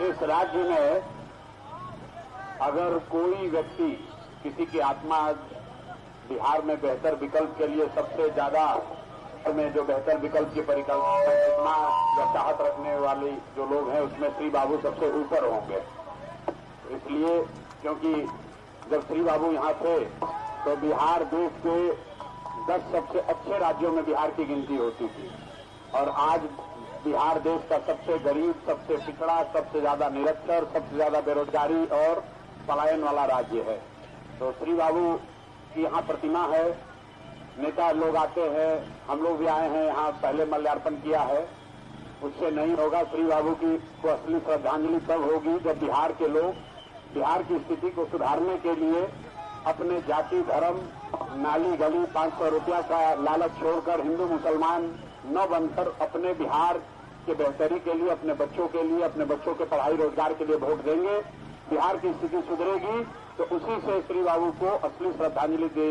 इस राज्य में अगर कोई व्यक्ति किसी की आत्मा बिहार में बेहतर विकल्प के लिए सबसे ज्यादा में जो बेहतर विकल्प की परिकल्पना या चाहत रखने वाले जो लोग हैं उसमें श्री बाबू सबसे ऊपर होंगे। इसलिए क्योंकि जब श्री बाबू यहाँ थे तो बिहार देश के 10 सबसे अच्छे राज्यों में बिहार की गिनती होती थी और आज बिहार देश का सबसे गरीब, सबसे पिछड़ा, सबसे ज्यादा निरक्षर, सबसे ज्यादा बेरोजगारी और पलायन वाला राज्य है। तो श्री बाबू की यहाँ प्रतिमा है, नेता लोग आते हैं, हम लोग भी आए हैं यहाँ, पहले माल्यार्पण किया है। उससे नहीं होगा, श्री बाबू की को असली श्रद्धांजलि तब होगी जब बिहार के लोग बिहार की स्थिति को सुधारने के लिए अपने जाति, धर्म, नाली गली 500 रुपया का लालच छोड़कर हिंदू मुसलमान न बनकर अपने बिहार के बेहतरी के लिए, अपने बच्चों के लिए, अपने बच्चों के पढ़ाई रोजगार के लिए वोट देंगे। बिहार की स्थिति सुधरेगी तो उसी से श्री बाबू को असली श्रद्धांजलि दे,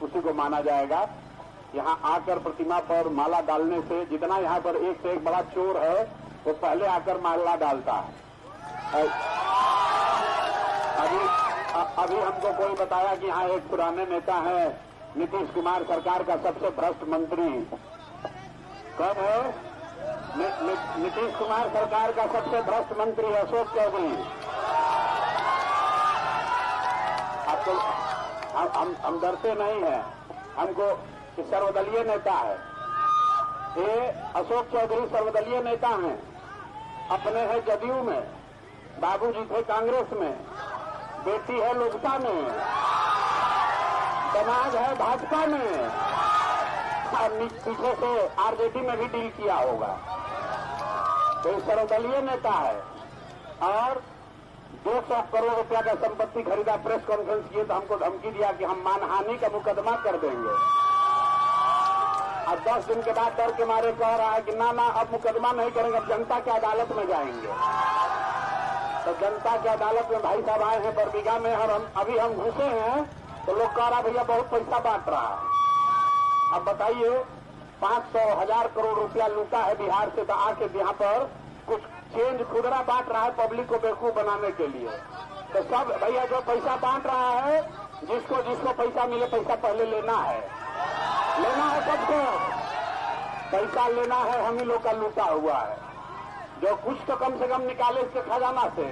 उसी को माना जाएगा। यहाँ आकर प्रतिमा पर माला डालने से जितना यहाँ पर एक से एक बड़ा चोर है वो पहले आकर माला डालता है। अभी हमको कोई बताया कि यहाँ एक पुराने नेता है, नीतीश कुमार सरकार का सबसे भ्रष्ट मंत्री। कौन है? नीतीश कुमार सरकार का सबसे भ्रष्ट मंत्री अशोक चौधरी। आपको हम डरते नहीं हैं, हमको सर्वदलीय नेता है ये। अशोक चौधरी सर्वदलीय नेता हैं, अपने है जदयू में, बाबूजी थे कांग्रेस में, बेटी है लोजपा में, समाज है भाजपा में और पीछे से आरजेडी में भी डील किया होगा। तो सर्वदलीय नेता है और 200 करोड़ रुपया का संपत्ति खरीदा। प्रेस कॉन्फ्रेंस किए तो हमको धमकी दिया कि हम मानहानि का मुकदमा कर देंगे। अब 10 दिन के बाद डर के मारे कह रहा है कि ना अब मुकदमा नहीं करेंगे, अब जनता की अदालत में जाएंगे। तो जनता की अदालत में भाई साहब आए हैं बरबीघा में और अभी हम घुसे हैं तो लोग कह रहा भैया बहुत पैसा बांट रहा है। अब बताइए 500,000 करोड़ रुपया लूटा है बिहार से, तो आके यहाँ पर कुछ चेंज खुदरा बांट रहा है पब्लिक को बेवकूफ बनाने के लिए। तो सब भैया जो पैसा बांट रहा है, जिसको जिसको पैसा मिले पैसा पहले लेना है सबको। पैसा लेना है, हम ही लोग का लूटा हुआ है। जो कुछ तो कम से कम निकाले इसके खजाना से,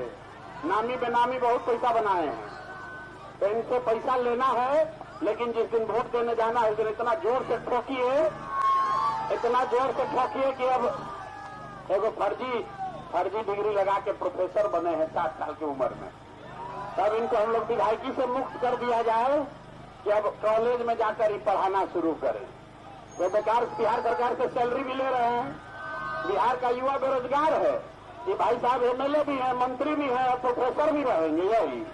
नामी बेनामी बहुत पैसा बनाए हैं, तो इनसे पैसा लेना है। लेकिन जिस दिन वोट देने जाना है उस दिन इतना जोर से ठोकिए कि अब एगो फर्जी डिग्री लगा के प्रोफेसर बने हैं 60 साल की उम्र में, तब इनको हम लोग विधायकी से मुक्त कर दिया जाए कि अब कॉलेज में जाकर ही पढ़ाना शुरू करें। तो बेकार बिहार सरकार से सैलरी भी ले रहे हैं, बिहार का युवा बेरोजगार है। ये भाई साहब एमएलए भी है, मंत्री भी है और प्रोफेसर भी रहेंगे। यही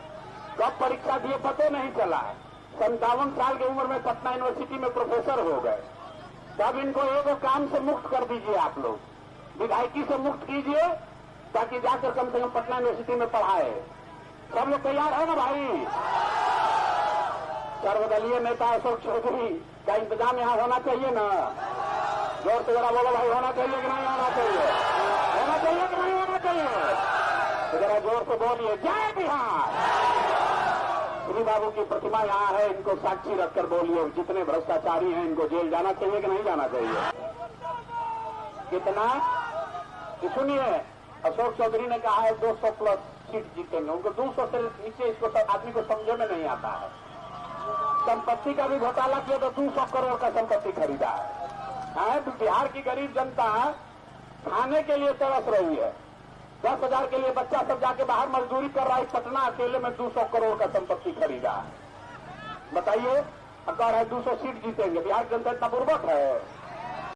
कब परीक्षा दिए पता नहीं चला। 57 साल की उम्र में पटना यूनिवर्सिटी में प्रोफेसर हो गए। तब इनको एगो काम से मुक्त कर दीजिए, आप लोग विधायकी से मुक्त कीजिए ताकि जाकर कम से कम पटना यूनिवर्सिटी में पढ़ाए। सब लोग तैयार है ना भाई? सर्वदलीय नेता अशोक चौधरी का इंतजाम यहाँ होना चाहिए ना? जोर से जरा बोलो भाई, होना चाहिए कि नहीं होना चाहिए? होना चाहिए कि नहीं होना चाहिए? तो जरा जोर से बोलिए जय बिहार। श्री बाबू की प्रतिमा यहाँ है, इनको साक्षी रखकर बोलिए जितने भ्रष्टाचारी हैं इनको जेल जाना चाहिए कि नहीं जाना चाहिए? कितना सुनिए, अशोक चौधरी ने कहा है 200 प्लस सीट जीतेंगे। उनको 200 से नीचे इसको आदमी को समझे में नहीं आता है। संपत्ति का भी घोटाला किया तो 200 करोड़ का संपत्ति खरीदा है। तो बिहार की गरीब जनता खाने के लिए तरस रही है। 10,000 के लिए बच्चा सब जाके बाहर मजदूरी कर रहा है। पटना अकेले में 200 करोड़ का संपत्ति खरीदा है। बताइए, अब कह रहा है 200 सीट जीतेंगे। बिहार की जनता इतना बुर्बक है?